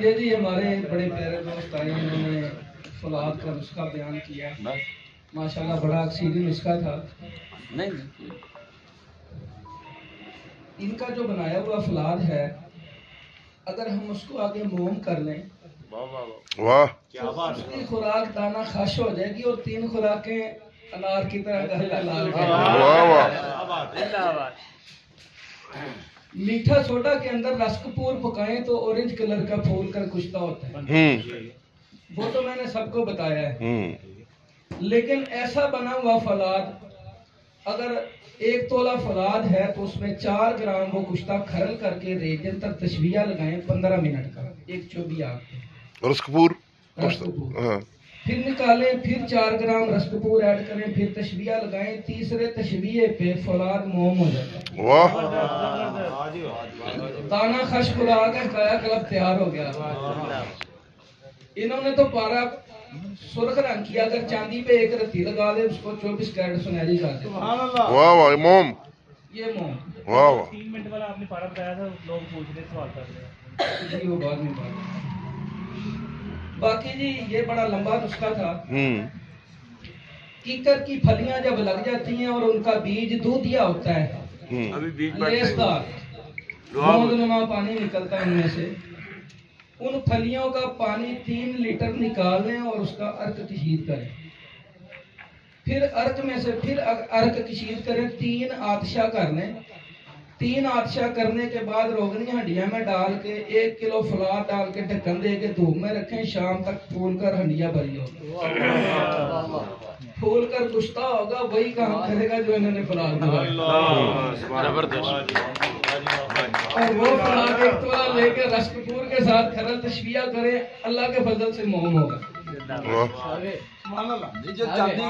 ये जी हमारे बड़े प्यारे दोस्त आए, इन्होंने फलाद का नुस्खा बयान किया। माशाल्लाह बड़ा अक्सीरी नुस्खा था। नहीं, इनका जो बनाया हुआ फलाद है, अगर हम उसको आगे मोम कर लें, वाह, क्या बात है, उसकी खुराक दाना खाश हो जाएगी और 3 खुराकें अनार की तरह लाल। मीठा सोडा के अंदर रसकपूर पकाएं तो ऑरेंज कलर का फूल कर कुश्ता होता है। वो तो मैंने सबको बताया है। लेकिन ऐसा बना हुआ फलाद, अगर 1 तोला फलाद है तो उसमें 4 ग्राम वो कुश्ता खरल करके रेजन तक तशबिया लगाएं 15 मिनट का, एक चौबी आग रसकपूर, हाँ। फिर निकालें, फिर 4 ग्राम रसकपूर ऐड करें, फिर तशबिया लगाएं। तीसरे तशबिये पे फलाद मोम हो जाता है। वाह, दाना खश खुराक है, काया कलब तैयार हो गया। इन्होंने तो पारा सुर्ख रंग किया, अगर चांदी पे एक रत्ती लगा दे उसको 24 कैरेट सुनहरी कर दे। वाह वाह, मोम, ये मोम। वाह वाह। 3 मिनट वाला आपने पारा बताया था, लोग पूछ रहे, सवाल कर रहे हैं। वो बाद में बात। बाकी जी ये बड़ा लंबा नुस्खा था। कीकर की फलियां जब लग जाती हैं और उनका बीज दूधिया होता है, लेसदार गोंदनुमा पानी निकलता है उनमें से, उन फलियों का पानी 3 लीटर निकाल लें और उसका अर्क कशीद करें। फिर अर्क में से फिर अर्क कशीद करें, 3 आतशा कर लें। 3 आतशा करने के बाद रोगनी हंडिया में डाल के 1 किलो फलाद डाल के ढक्कन दे के धूप में रखें। शाम तक फूल कर हंडिया भरी होगी, फूल कर गुस्ता होगा, वही काम करेगा जो इन्होंने फलाद दिया। और वो फलाद 1 तोला लेकर रसकपूर के साथ खरल तशबिया करें, अल्लाह के फजल से मोम होगा। जो चांदी